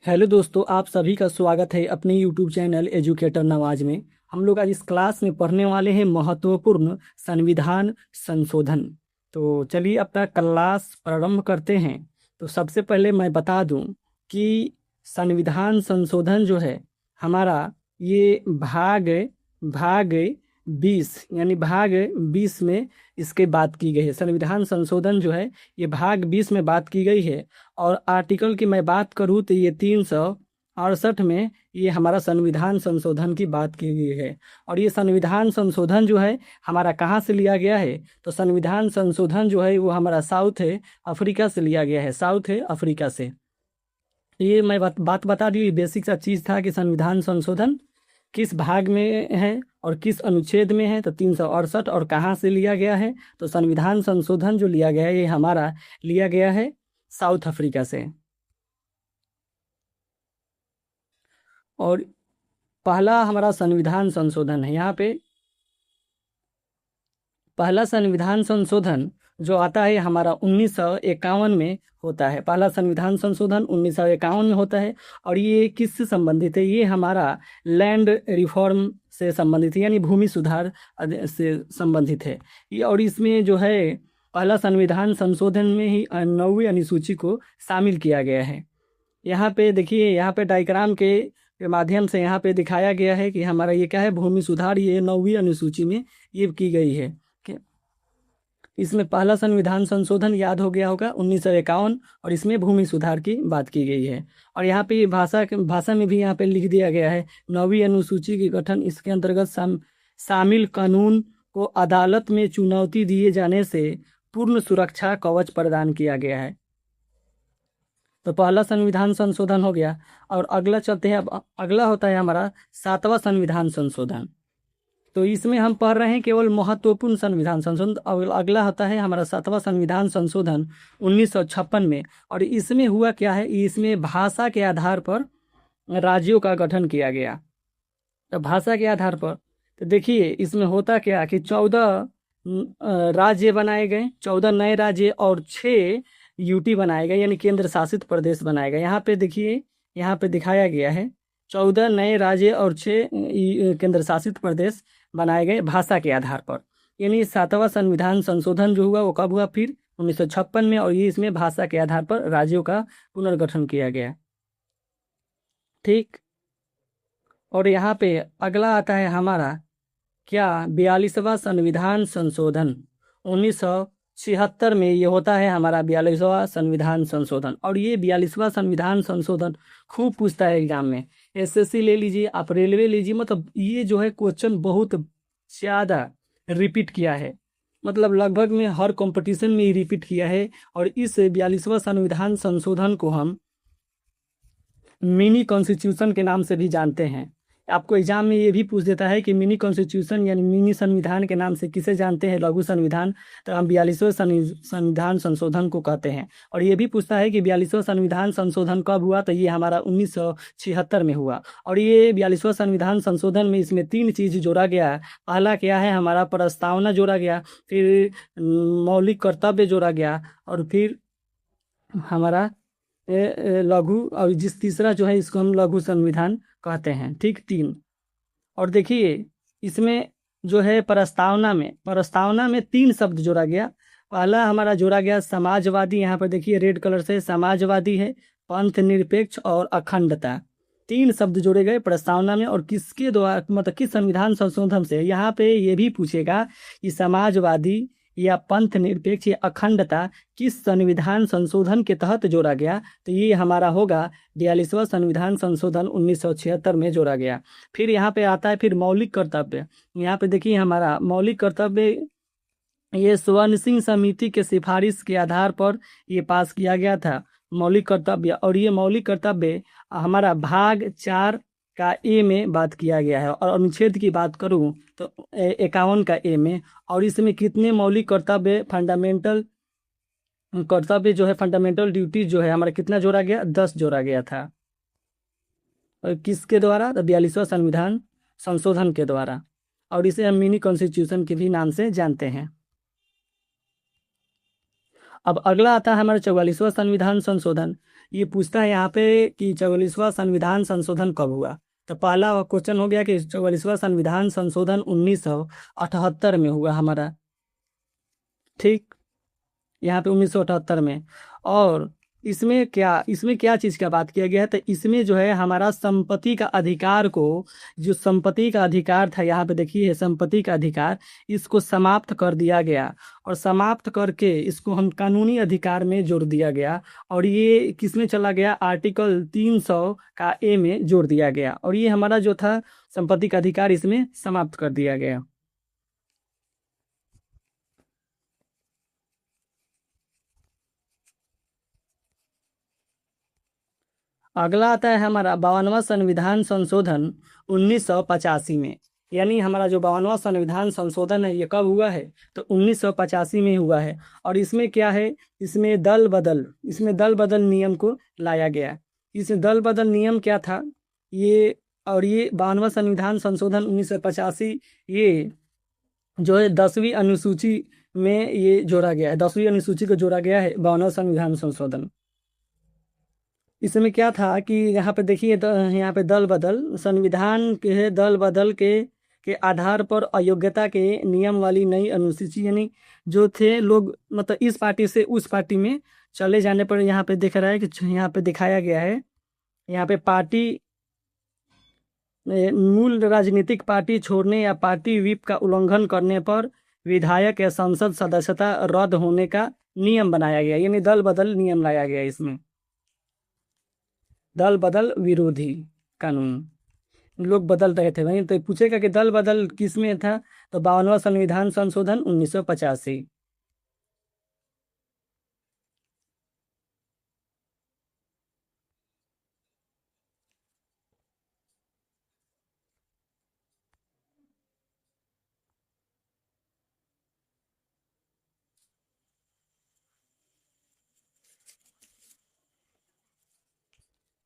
Hello दोस्तों, आप सभी का स्वागत है अपने यूट्यूब चैनल एजुकेटर नवाज में। हम लोग आज इस क्लास में पढ़ने वाले हैं महत्वपूर्ण संविधान संशोधन। तो चलिए अपना क्लास प्रारंभ करते हैं। तो सबसे पहले मैं बता दूं कि संविधान संशोधन जो है हमारा, ये भाग 20 यानी भाग 20 में इसके बात की गई है। संविधान संशोधन जो है ये भाग 20 में बात की गई है। और आर्टिकल की मैं बात करूँ तो ये 368 में ये हमारा संविधान संशोधन की बात की गई है। और ये संविधान संशोधन जो है हमारा कहाँ से लिया गया है, तो संविधान संशोधन जो है वो हमारा साउथ है अफ्रीका से लिया गया है, साउथ है अफ्रीका से। ये मैं बात बता दी, बेसिक सा चीज़ था कि संविधान संशोधन किस भाग में है और किस अनुच्छेद में है। तो 368 और कहाँ से लिया गया है, तो संविधान संशोधन जो लिया गया है ये हमारा लिया गया है साउथ अफ्रीका से। और पहला हमारा संविधान संशोधन है, यहाँ पे पहला संविधान संशोधन जो आता है हमारा 1951 में होता है। पहला संविधान संशोधन 1951 में होता है। और ये किससे संबंधित है, ये हमारा लैंड रिफॉर्म से संबंधित है, यानी भूमि सुधार से संबंधित है। और इसमें जो है पहला संविधान संशोधन में ही 9वीं अनुसूची को शामिल किया गया है। यहाँ पे देखिए, यहाँ पे डायग्राम के माध्यम से यहाँ पे दिखाया गया है कि हमारा ये क्या है, भूमि सुधार, ये 9वीं अनुसूची में ये की गई है। इसमें पहला संविधान संशोधन याद हो गया होगा 1951, और इसमें भूमि सुधार की बात की गई है। और यहाँ पे भाषा में भी यहाँ पे लिख दिया गया है 9वीं अनुसूची के गठन, इसके अंतर्गत शामिल कानून को अदालत में चुनौती दिए जाने से पूर्ण सुरक्षा कवच प्रदान किया गया है। तो पहला संविधान संशोधन हो गया। और अगला चलते हैं, अब अगला होता है हमारा 7वां संविधान संशोधन। तो इसमें हम पढ़ रहे हैं केवल महत्वपूर्ण संविधान संशोधन। और अगला होता है हमारा 7वां संविधान संशोधन 1956 में। और इसमें हुआ क्या है, इसमें भाषा के आधार पर राज्यों का गठन किया गया। तो भाषा के आधार पर तो देखिए इसमें होता क्या कि 14 राज्य बनाए गए, 14 नए राज्य और 6 यूटी बनाए गए, यानी केंद्र शासित प्रदेश बनाए गए। यहाँ पे देखिए, यहाँ पे दिखाया गया है 14 नए राज्य और 6 केंद्र शासित प्रदेश बनाए गए भाषा के आधार पर। यानी 7वां संविधान संशोधन जो हुआ वो कब हुआ, फिर 1956 में। और ये इसमें भाषा के आधार पर राज्यों का पुनर्गठन किया गया। ठीक। और यहाँ पे अगला आता है हमारा क्या, 42वां संविधान संशोधन 1976 में ये होता है हमारा 42वां संविधान संशोधन। और ये 42वां संविधान संशोधन खूब पूछता है एग्जाम में। एसएससी ले लीजिए, आप रेलवे लीजिए, मतलब ये जो है क्वेश्चन बहुत ज़्यादा रिपीट किया है, मतलब लगभग में हर कंपटीशन में ही रिपीट किया है। और इस 42वां संविधान संशोधन को हम मिनी कॉन्स्टिट्यूशन के नाम से भी जानते हैं। आपको एग्जाम में ये भी पूछ देता है कि मिनी कॉन्स्टिट्यूशन यानी मिनी संविधान के नाम से किसे जानते हैं, लघु संविधान। तो हम 42वें संविधान संशोधन को कहते हैं। और ये भी पूछता है कि 42वां संविधान संशोधन कब हुआ, तो ये हमारा 1976 में हुआ। और ये 42वां संविधान संशोधन में इसमें 3 चीज़ जोड़ा गया। पहला क्या है, हमारा प्रस्तावना जोड़ा गया, फिर मौलिक कर्तव्य जोड़ा गया, और फिर हमारा लघु, और जिस तीसरा जो है इसको हम लघु संविधान कहते हैं। ठीक, 3। और देखिए इसमें जो है प्रस्तावना में 3 शब्द जोड़ा गया। पहला हमारा जोड़ा गया समाजवादी, यहाँ पर देखिए रेड कलर से समाजवादी है, पंथ निरपेक्ष और अखंडता। 3 शब्द जोड़े गए प्रस्तावना में। और किसके द्वारा, मतलब किस संविधान संशोधन से, यहाँ पे ये भी पूछेगा कि समाजवादी या पंथ निरपेक्ष या अखंडता किस संविधान संशोधन के तहत जोड़ा गया, तो ये हमारा होगा 42वां संविधान संशोधन 1976 में जोड़ा गया। फिर यहाँ पे आता है फिर मौलिक कर्तव्य। यहाँ पे देखिए हमारा मौलिक कर्तव्य, ये स्वर्ण सिंह समिति के सिफारिश के आधार पर ये पास किया गया था मौलिक कर्तव्य। और ये मौलिक कर्तव्य हमारा भाग 4 का ए में बात किया गया है। और अनुच्छेद की बात करूं तो 51 का ए में। और इसमें कितने मौलिक कर्तव्य, फंडामेंटल कर्तव्य जो है, फंडामेंटल ड्यूटी जो है हमारा कितना जोड़ा गया, 10 जोड़ा गया था। और किसके द्वारा, तो 42वां संविधान संशोधन के द्वारा। और इसे हम मिनी कॉन्स्टिट्यूशन के भी नाम से जानते हैं। अब अगला आता है हमारा 44वां संविधान संशोधन। ये पूछता है यहाँ पे कि 44वां संविधान संशोधन कब हुआ। तो पहला क्वेश्चन हो गया कि 44वां संविधान संशोधन 1978 में हुआ हमारा। ठीक, यहाँ पे 1978 में। और इसमें क्या चीज़ का बात किया गया है, तो इसमें जो है हमारा संपत्ति का अधिकार को, जो संपत्ति का अधिकार था, यहाँ पे देखिए संपत्ति का अधिकार, इसको समाप्त कर दिया गया। और समाप्त करके इसको हम कानूनी अधिकार में जोड़ दिया गया। और ये किसमें चला गया, आर्टिकल 300 का ए में जोड़ दिया गया। और ये हमारा जो था संपत्ति का अधिकार इसमें समाप्त कर दिया गया। अगला आता है हमारा 52वां संविधान संशोधन 1985 में। यानी हमारा जो 52वां संविधान संशोधन है ये कब हुआ है, तो 1985 में हुआ है। और इसमें क्या है, इसमें दल बदल नियम को लाया गया। इस दल बदल नियम क्या था ये, और ये 52वां संविधान संशोधन 1985 ये जो है 10वीं अनुसूची में ये जोड़ा गया है। 10वीं अनुसूची को जोड़ा गया है 52वां संविधान संशोधन। इसमें क्या था कि यहाँ पे देखिए, यहाँ पे दल बदल संविधान के दल बदल के आधार पर अयोग्यता के नियम वाली नई अनुसूची, यानी जो थे लोग मतलब इस पार्टी से उस पार्टी में चले जाने पर, यहाँ पे दिख रहा है कि यहाँ पे दिखाया गया है, यहाँ पे पार्टी मूल राजनीतिक पार्टी छोड़ने या पार्टी व्हिप का उल्लंघन करने पर विधायक या संसद सदस्यता रद्द होने का नियम बनाया गया। यानी दल बदल नियम लाया गया इसमें, दल बदल विरोधी कानून। लोग बदल रहे थे वहीं, तो पूछेगा कि दल बदल किस में था, तो 52वां संविधान संशोधन 1985।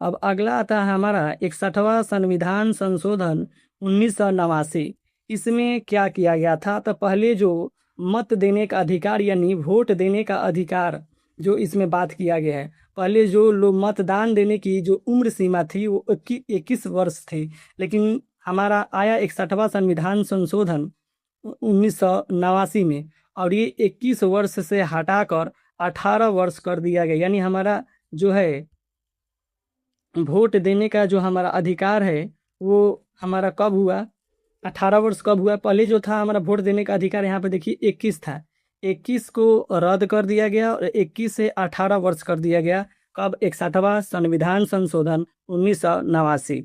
अब अगला आता है हमारा 61वां संविधान संशोधन 1989। इसमें क्या किया गया था, तो पहले जो मत देने का अधिकार यानी वोट देने का अधिकार जो इसमें बात किया गया है, पहले जो लोग मतदान देने की जो उम्र सीमा थी वो 21 वर्ष थी। लेकिन हमारा आया 61वां संविधान संशोधन 1989 में, और ये 21 वर्ष से हटाकर 18 वर्ष कर दिया गया। यानी हमारा जो है वोट देने का जो हमारा अधिकार है वो हमारा कब हुआ, 18 वर्ष कब हुआ। पहले जो था हमारा वोट देने का अधिकार, यहाँ पे देखिए 21 था, 21 को रद्द कर दिया गया और 21 से 18 वर्ष कर दिया गया। कब, 61वां संविधान संशोधन 1989।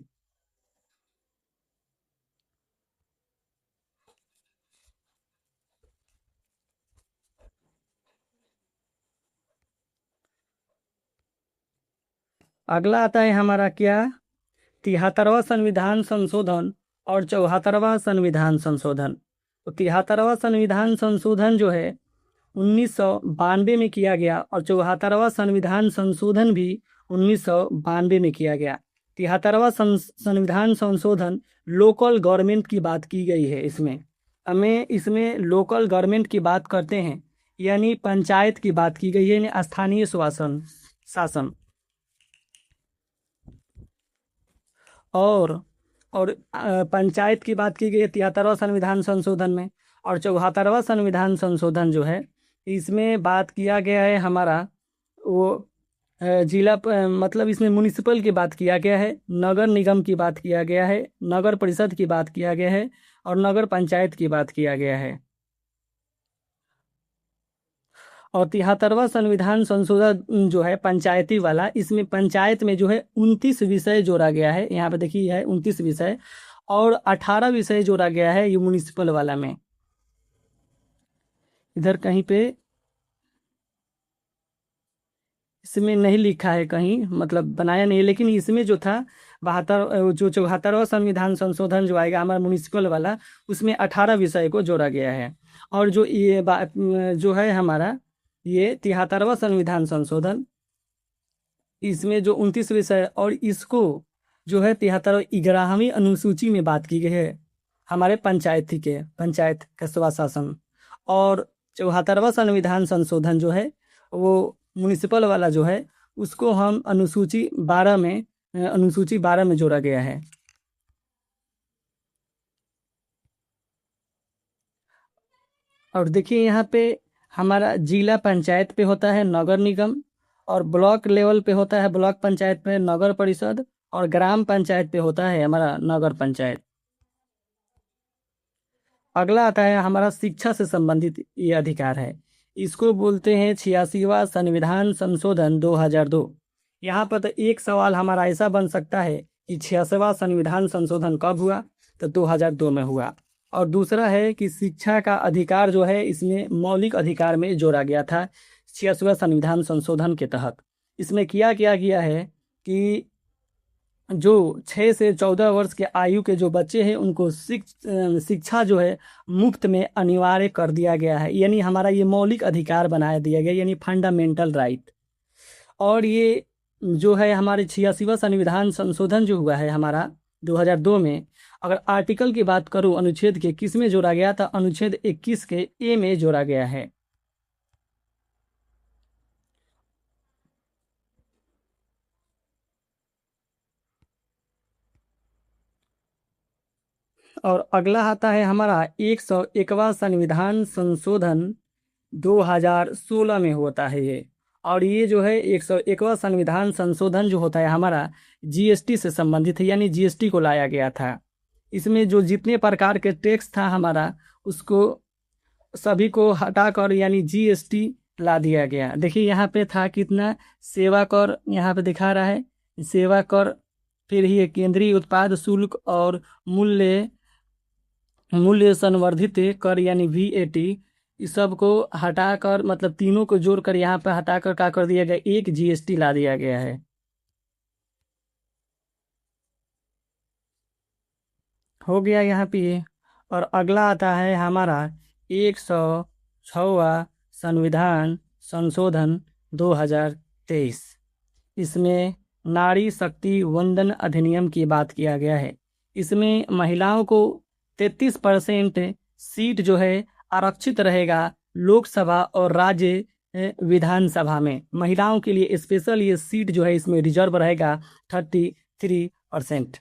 अगला आता है हमारा क्या, 73वां संविधान संशोधन और 74वां संविधान संशोधन। तो 73वां संविधान संशोधन जो है 1992 में किया गया, और 74वां संविधान संशोधन भी 1992 में किया गया। 73वां संविधान संशोधन लोकल गवर्नमेंट की बात की गई है। इसमें लोकल गवर्नमेंट की बात करते हैं, यानी पंचायत की बात की गई है, यानी स्थानीय शासन। और पंचायत की बात की गई है 73वां संविधान संशोधन में। और 74वां संविधान संशोधन जो है इसमें बात किया गया है हमारा वो मतलब इसमें म्युनिसिपल की बात किया गया है, नगर निगम की बात किया गया है, नगर परिषद की बात किया गया है, और नगर पंचायत की बात किया गया है। और 73वां संविधान संशोधन जो है पंचायती वाला, इसमें पंचायत में जो है 29 विषय जोड़ा गया है। यहाँ पे देखिए है 29 विषय, और 18 विषय जोड़ा गया है ये म्युनिसिपल वाला में। इधर कहीं पे इसमें नहीं लिखा है, कहीं मतलब बनाया नहीं, लेकिन इसमें जो था 74वां संविधान संशोधन जो आएगा हमारा म्युनिसिपल वाला, उसमें 18 विषय को जोड़ा गया है। और जो ये बात जो है हमारा ये 73वां संविधान संशोधन, इसमें जो 29 विषय, और इसको जो है 11वीं अनुसूची में बात की गई है हमारे पंचायत का स्वशासन। और 74वां संविधान संशोधन जो है वो म्युनिसिपल वाला जो है उसको हम अनुसूची 12 में जोड़ा गया है। और देखिए यहाँ पे हमारा जिला पंचायत पे होता है नगर निगम, और ब्लॉक लेवल पे होता है ब्लॉक पंचायत पे नगर परिषद, और ग्राम पंचायत पे होता है हमारा नगर पंचायत। अगला आता है हमारा शिक्षा से संबंधित ये अधिकार है। इसको बोलते हैं 86वां संविधान संशोधन 2002। यहाँ पर तो एक सवाल हमारा ऐसा बन सकता है कि 86वां संविधान संशोधन कब हुआ, तो 2002 में हुआ। और दूसरा है कि शिक्षा का अधिकार जो है इसमें मौलिक अधिकार में जोड़ा गया था 86वां संविधान संशोधन के तहत। इसमें किया गया है कि जो 6 से 14 वर्ष के आयु के जो बच्चे हैं उनको शिक्षा जो है मुफ्त में अनिवार्य कर दिया गया है, यानी हमारा ये मौलिक अधिकार बनाया दिया गया, यानी फंडामेंटल राइट। और ये जो है हमारे 86वां संविधान संशोधन जो हुआ है हमारा 2002 में, अगर आर्टिकल की बात करूँ अनुच्छेद के किस में जोड़ा गया था, अनुच्छेद 21 के ए में जोड़ा गया है। और अगला आता है हमारा 101वां संविधान संशोधन 2016 में होता है ये। और ये जो है 101वां संविधान संशोधन जो होता है हमारा जीएसटी से संबंधित है, यानी जीएसटी को लाया गया था। इसमें जो जितने प्रकार के टैक्स था हमारा उसको सभी को हटाकर यानी जीएसटी ला दिया गया। देखिए यहाँ पे था कितना, सेवा कर यहाँ पे दिखा रहा है, सेवा कर, फिर ये केंद्रीय उत्पाद शुल्क और मूल्य मूल्य संवर्धित कर यानी वीएटी, इस सब को हटाकर मतलब तीनों को जोड़कर यहाँ पे हटाकर क्या कर दिया गया, एक जीएसटी ला दिया गया है। हो गया यहाँ पे ये। और अगला आता है हमारा 106वां संविधान संशोधन 2023। इसमें नारी शक्ति वंदन अधिनियम की बात किया गया है। इसमें महिलाओं को 33% सीट जो है आरक्षित रहेगा लोकसभा और राज्य विधानसभा में। महिलाओं के लिए स्पेशल ये सीट जो है इसमें रिजर्व रहेगा 33%।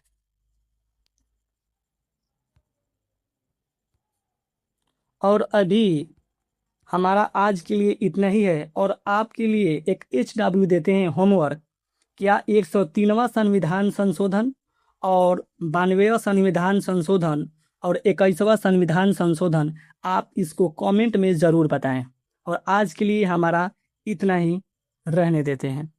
और अभी हमारा आज के लिए इतना ही है, और आपके लिए एक HW देते हैं होमवर्क। क्या 103वां संविधान संशोधन और 92वां संविधान संशोधन और 21वां संविधान संशोधन, आप इसको कमेंट में ज़रूर बताएं। और आज के लिए हमारा इतना ही रहने देते हैं।